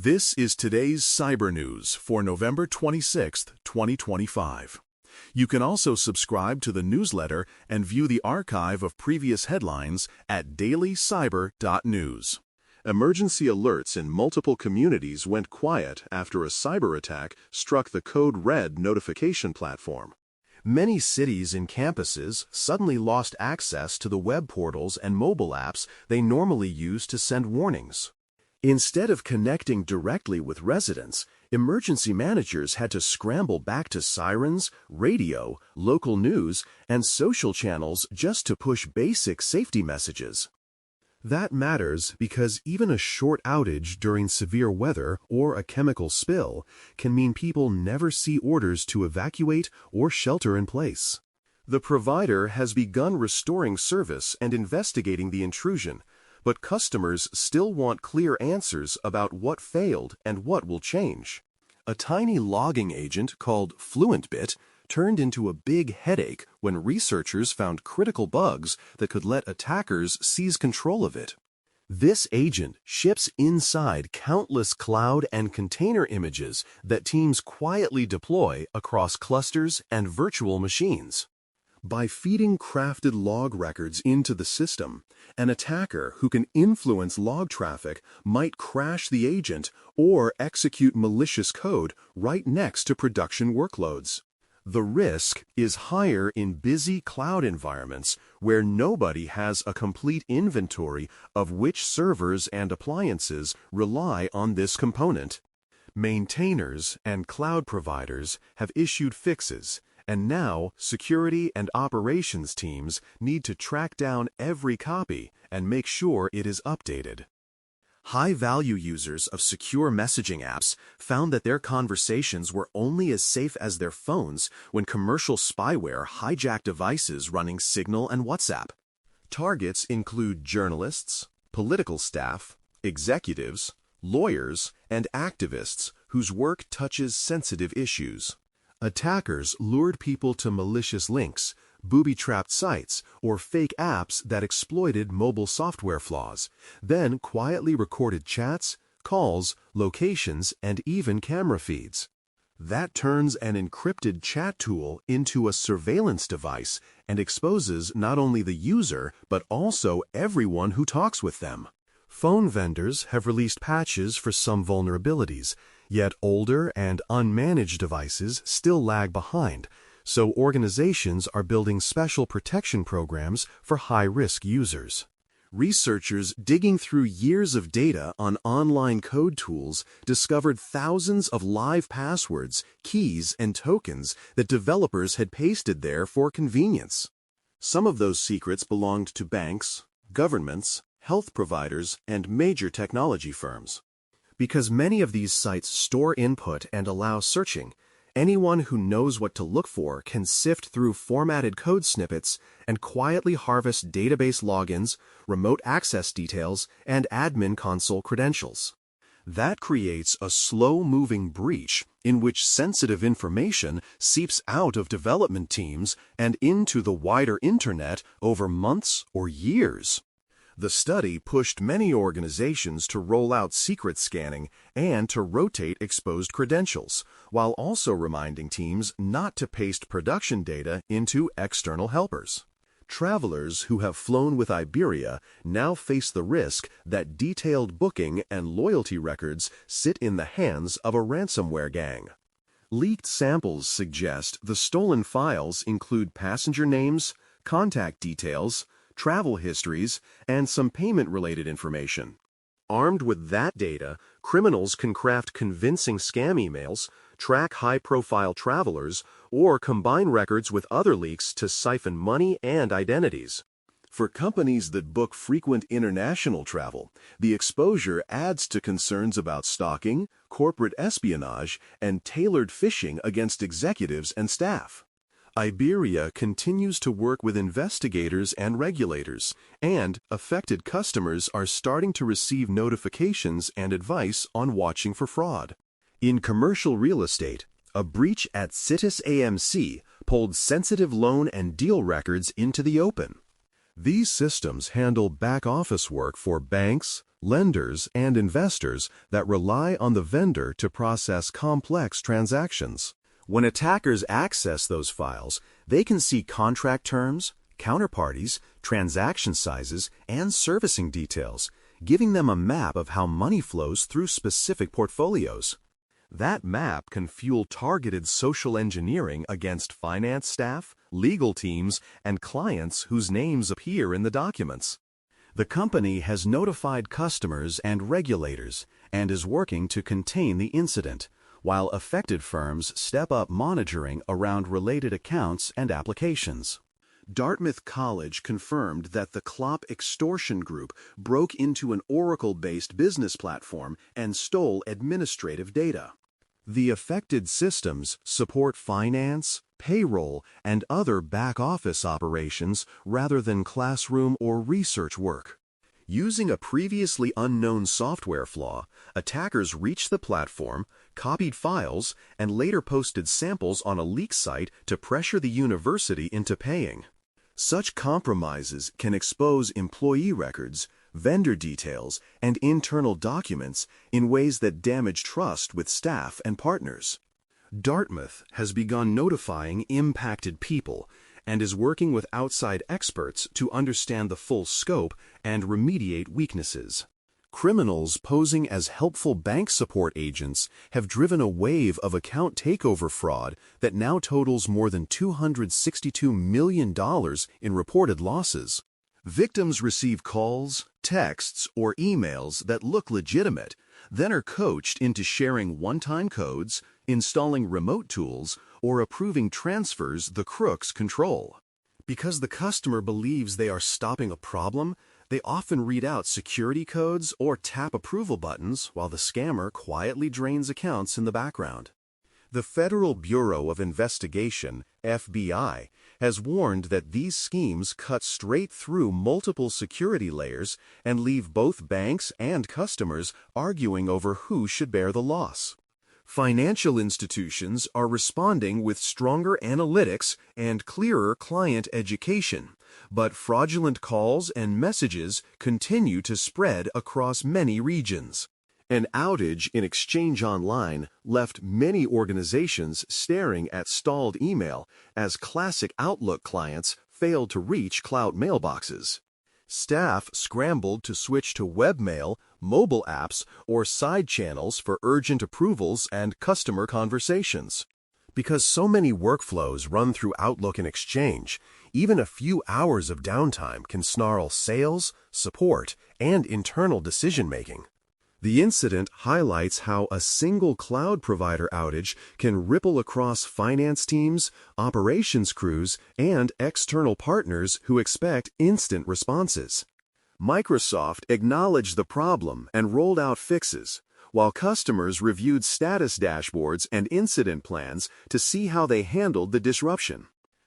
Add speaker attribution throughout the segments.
Speaker 1: This is today's Cyber News for November 26, 2025. You can also subscribe to the newsletter and view the archive of previous headlines at dailycyber.news. Emergency alerts in multiple communities went quiet after a cyber attack struck the Code Red notification platform. Many cities and campuses suddenly lost access to the web portals and mobile apps they normally use to send warnings. Instead of connecting directly with residents, emergency managers had to scramble back to sirens, radio, local news, and social channels just to push basic safety messages. That matters because even a short outage during severe weather or a chemical spill can mean people never see orders to evacuate or shelter in place. The provider has begun restoring service and investigating the intrusion, but customers still want clear answers about what failed and what will change. A tiny logging agent called FluentBit turned into a big headache when researchers found critical bugs that could let attackers seize control of it. This agent ships inside countless cloud and container images that teams quietly deploy across clusters and virtual machines. By feeding crafted log records into the system, an attacker who can influence log traffic might crash the agent or execute malicious code right next to production workloads. The risk is higher in busy cloud environments where nobody has a complete inventory of which servers and appliances rely on this component. Maintainers and cloud providers have issued fixes, and now security and operations teams need to track down every copy and make sure it is updated. High-value users of secure messaging apps found that their conversations were only as safe as their phones when commercial spyware hijacked devices running Signal and WhatsApp. Targets include journalists, political staff, executives, lawyers, and activists whose work touches sensitive issues. Attackers lured people to malicious links, booby-trapped sites, or fake apps that exploited mobile software flaws, then quietly recorded chats, calls, locations, and even camera feeds. That turns an encrypted chat tool into a surveillance device and exposes not only the user, but also everyone who talks with them. Phone vendors have released patches for some vulnerabilities, yet older and unmanaged devices still lag behind, so organizations are building special protection programs for high-risk users. Researchers digging through years of data on online code tools discovered thousands of live passwords, keys, and tokens that developers had pasted there for convenience. Some of those secrets belonged to banks, governments, health providers, and major technology firms. Because many of these sites store input and allow searching, anyone who knows what to look for can sift through formatted code snippets and quietly harvest database logins, remote access details, and admin console credentials. That creates a slow-moving breach in which sensitive information seeps out of development teams and into the wider internet over months or years. The study pushed many organizations to roll out secret scanning and to rotate exposed credentials, while also reminding teams not to paste production data into external helpers. Travelers who have flown with Iberia now face the risk that detailed booking and loyalty records sit in the hands of a ransomware gang. Leaked samples suggest the stolen files include passenger names, contact details, travel histories, and some payment-related information. Armed with that data, criminals can craft convincing scam emails, track high-profile travelers, or combine records with other leaks to siphon money and identities. For companies that book frequent international travel, the exposure adds to concerns about stalking, corporate espionage, and tailored phishing against executives and staff. Iberia continues to work with investigators and regulators, and affected customers are starting to receive notifications and advice on watching for fraud. In commercial real estate, a breach at Citus AMC pulled sensitive loan and deal records into the open. These systems handle back-office work for banks, lenders, and investors that rely on the vendor to process complex transactions. When attackers access those files, they can see contract terms, counterparties, transaction sizes, and servicing details, giving them a map of how money flows through specific portfolios. That map can fuel targeted social engineering against finance staff, legal teams, and clients whose names appear in the documents. The company has notified customers and regulators and is working to contain the incident, while affected firms step up monitoring around related accounts and applications. Dartmouth College confirmed that the Clop extortion group broke into an Oracle-based business platform and stole administrative data. The affected systems support finance, payroll, and other back-office operations rather than classroom or research work. Using a previously unknown software flaw, attackers reached the platform, copied files, and later posted samples on a leak site to pressure the university into paying. Such compromises can expose employee records, vendor details, and internal documents in ways that damage trust with staff and partners. Dartmouth has begun notifying impacted people and is working with outside experts to understand the full scope and remediate weaknesses. Criminals posing as helpful bank support agents have driven a wave of account takeover fraud that now totals more than $262 million in reported losses. Victims receive calls, texts, or emails that look legitimate, then are coached into sharing one-time codes, installing remote tools, or approving transfers the crooks control. Because the customer believes they are stopping a problem, they often read out security codes or tap approval buttons while the scammer quietly drains accounts in the background. The Federal Bureau of Investigation, FBI, has warned that these schemes cut straight through multiple security layers and leave both banks and customers arguing over who should bear the loss. Financial institutions are responding with stronger analytics and clearer client education, but fraudulent calls and messages continue to spread across many regions. An outage in Exchange Online left many organizations staring at stalled email as classic Outlook clients failed to reach cloud mailboxes. Staff scrambled to switch to webmail, mobile apps, or side channels for urgent approvals and customer conversations. Because so many workflows run through Outlook and Exchange, even a few hours of downtime can snarl sales, support, and internal decision-making. The incident highlights how a single cloud provider outage can ripple across finance teams, operations crews, and external partners who expect instant responses. Microsoft acknowledged the problem and rolled out fixes, while customers reviewed status dashboards and incident plans to see how they handled the disruption.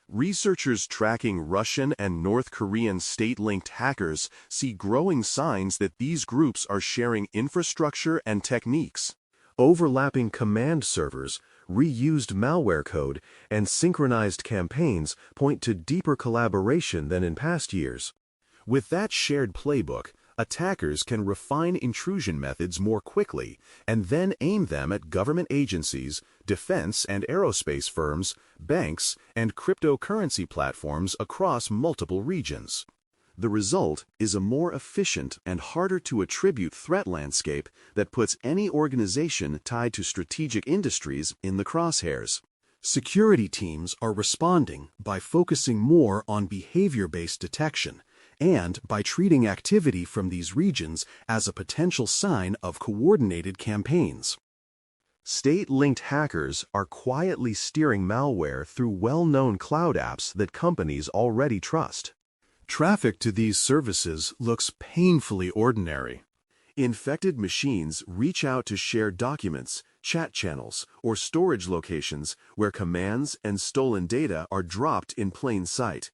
Speaker 1: Researchers tracking Russian and North Korean state-linked hackers see growing signs that these groups are sharing infrastructure and techniques. Overlapping command servers, reused malware code, and synchronized campaigns point to deeper collaboration than in past years. With that shared playbook, attackers can refine intrusion methods more quickly and then aim them at government agencies, defense and aerospace firms, banks, and cryptocurrency platforms across multiple regions. The result is a more efficient and harder-to-attribute threat landscape that puts any organization tied to strategic industries in the crosshairs. Security teams are responding by focusing more on behavior-based detection and by treating activity from these regions as a potential sign of coordinated campaigns. State-linked hackers are quietly steering malware through well-known cloud apps that companies already trust. Traffic to these services looks painfully ordinary. Infected machines reach out to share documents, chat channels, or storage locations where commands and stolen data are dropped in plain sight.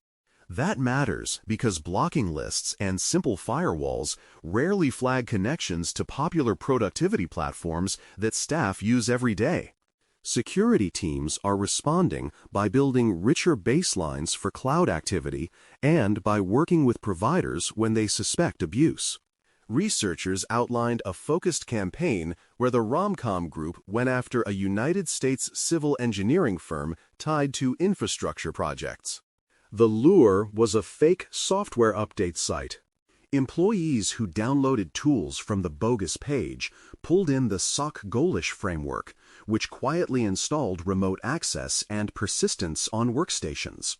Speaker 1: That matters because blocking lists and simple firewalls rarely flag connections to popular productivity platforms that staff use every day. Security teams are responding by building richer baselines for cloud activity and by working with providers when they suspect abuse. Researchers outlined a focused campaign where the Romcom Group went after a United States civil engineering firm tied to infrastructure projects. The lure was a fake software update site. Employees who downloaded tools from the bogus page pulled in the SOC-Golish framework, which quietly installed remote access and persistence on workstations.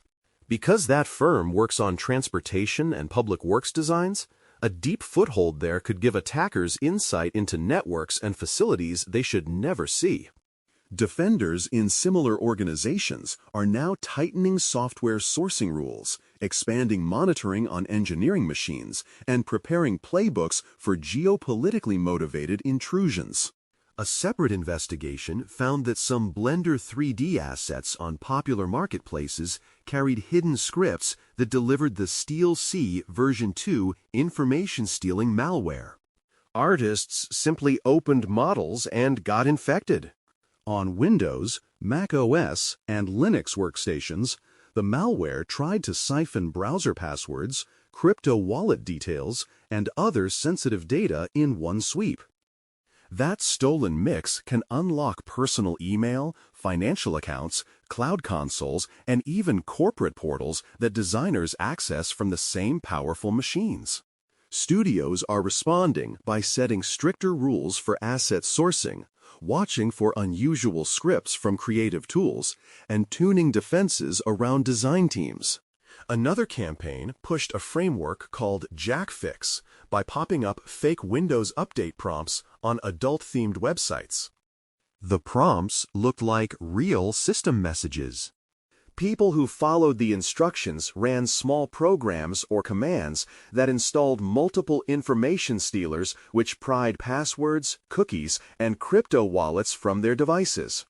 Speaker 1: Because that firm works on transportation and public works designs, a deep foothold there could give attackers insight into networks and facilities they should never see. Defenders in similar organizations are now tightening software sourcing rules, expanding monitoring on engineering machines, and preparing playbooks for geopolitically motivated intrusions. A separate investigation found that some Blender 3D assets on popular marketplaces carried hidden scripts that delivered the SteelC version 2 information-stealing malware. Artists simply opened models and got infected. On Windows, Mac OS, and Linux workstations, the malware tried to siphon browser passwords, crypto wallet details, and other sensitive data in one sweep. That stolen mix can unlock personal email, financial accounts, cloud consoles, and even corporate portals that designers access from the same powerful machines. Studios are responding by setting stricter rules for asset sourcing, watching for unusual scripts from creative tools, and tuning defenses around design teams. Another campaign pushed a framework called JackFix by popping up fake Windows Update prompts on adult-themed websites. The prompts looked like real system messages. People who followed the instructions ran small programs or commands that installed multiple information stealers which pried passwords, cookies, and crypto wallets from their devices.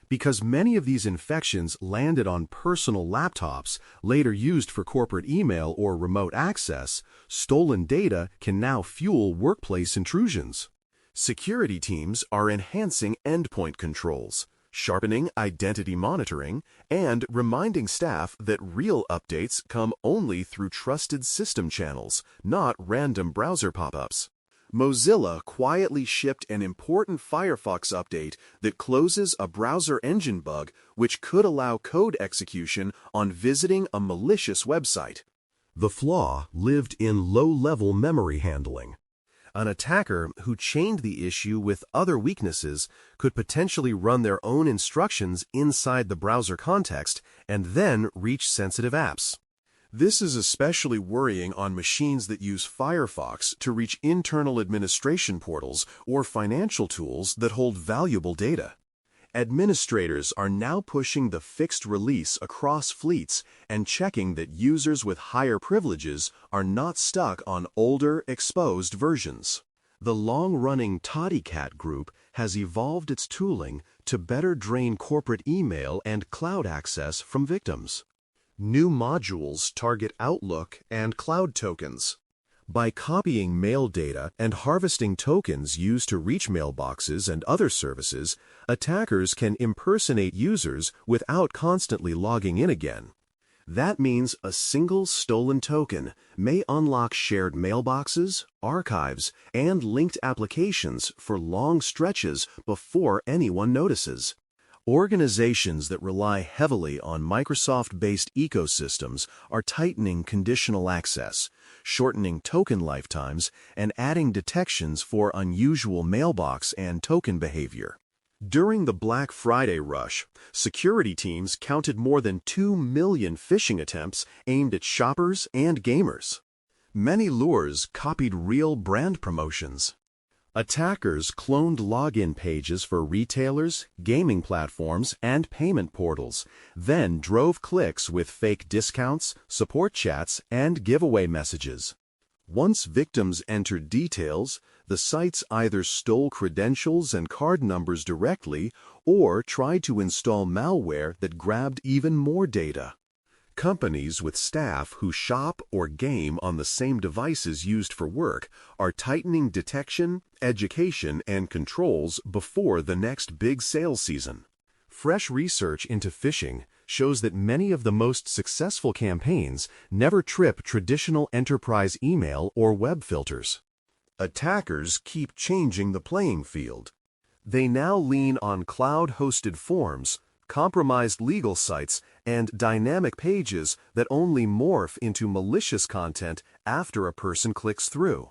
Speaker 1: Because many of these infections landed on personal laptops, later used for corporate email or remote access, stolen data can now fuel workplace intrusions. Security teams are enhancing endpoint controls, sharpening identity monitoring, and reminding staff that real updates come only through trusted system channels, not random browser pop-ups. Mozilla quietly shipped an important Firefox update that closes a browser engine bug which could allow code execution on visiting a malicious website. The flaw lived in low-level memory handling. An attacker who chained the issue with other weaknesses could potentially run their own instructions inside the browser context and then reach sensitive apps. This is especially worrying on machines that use Firefox to reach internal administration portals or financial tools that hold valuable data. Administrators are now pushing the fixed release across fleets and checking that users with higher privileges are not stuck on older, exposed versions. The long-running Toddycat group has evolved its tooling to better drain corporate email and cloud access from victims. New modules target Outlook and cloud tokens. By copying mail data and harvesting tokens used to reach mailboxes and other services, attackers can impersonate users without constantly logging in again. That means a single stolen token may unlock shared mailboxes, archives, and linked applications for long stretches before anyone notices. Organizations that rely heavily on Microsoft-based ecosystems are tightening conditional access, shortening token lifetimes, and adding detections for unusual mailbox and token behavior. During the Black Friday rush, security teams counted more than 2 million phishing attempts aimed at shoppers and gamers. Many lures copied real brand promotions. Attackers cloned login pages for retailers, gaming platforms, and payment portals, then drove clicks with fake discounts, support chats, and giveaway messages. Once victims entered details, the sites either stole credentials and card numbers directly or tried to install malware that grabbed even more data. Companies with staff who shop or game on the same devices used for work are tightening detection, education, and controls before the next big sales season. Fresh research into phishing shows that many of the most successful campaigns never trip traditional enterprise email or web filters.
Speaker 2: Attackers keep changing the playing field. They now lean on cloud-hosted forms, compromised legal sites, and dynamic pages that only morph into malicious content after a person clicks through.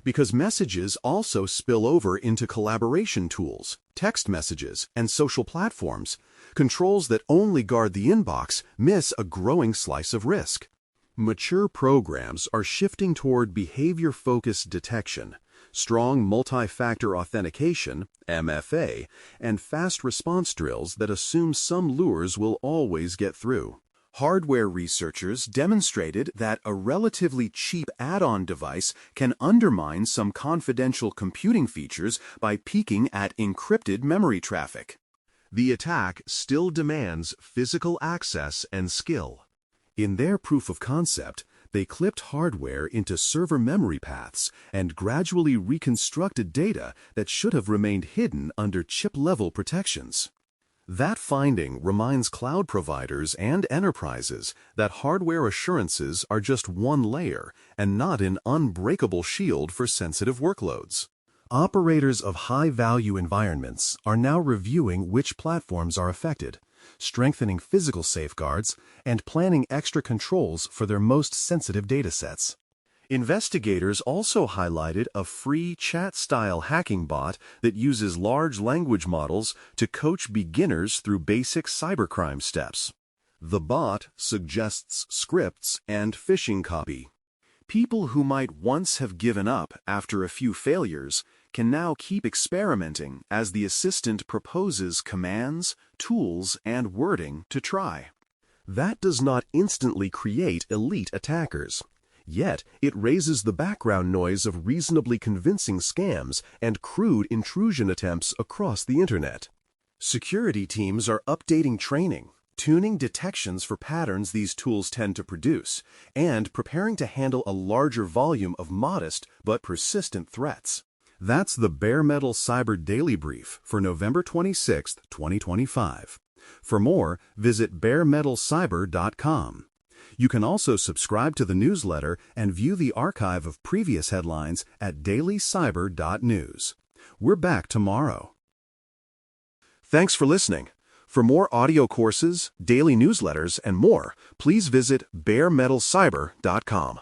Speaker 2: Because messages also spill over into collaboration tools, text messages, and social platforms, controls that only guard the inbox miss a growing slice of risk. Mature programs are shifting toward behavior-focused detection, strong multi-factor authentication, MFA, and fast response drills that assume some lures will always get through. Hardware researchers demonstrated that a relatively cheap add-on device can undermine some confidential computing features by peeking at encrypted memory traffic. The attack still demands physical access and skill. In their proof of concept, they clipped hardware into server memory paths and gradually reconstructed data that should have remained hidden under chip-level protections. That finding reminds cloud providers and enterprises that hardware assurances are just one layer and not an unbreakable shield for sensitive workloads. Operators of high-value environments are now reviewing which platforms are affected, strengthening physical safeguards, and planning extra controls for their most sensitive datasets. Investigators also highlighted a free chat-style hacking bot that uses large language models to coach beginners through basic cybercrime steps. The bot suggests scripts and phishing copy. People who might once have given up after a few failures can now keep experimenting as the assistant proposes commands, tools, and wording to try. That does not instantly create elite attackers. Yet, it raises the background noise of reasonably convincing scams and crude intrusion attempts across the Internet. Security teams are updating training, tuning detections for patterns these tools tend to produce, and preparing to handle a larger volume of modest but persistent threats. That's the Bare Metal Cyber Daily Brief for November 26, 2025. For more, visit baremetalcyber.com. You can also subscribe to the newsletter and view the archive of previous headlines at dailycyber.news. We're back tomorrow. Thanks for listening. For more audio courses, daily newsletters, and more, please visit baremetalcyber.com.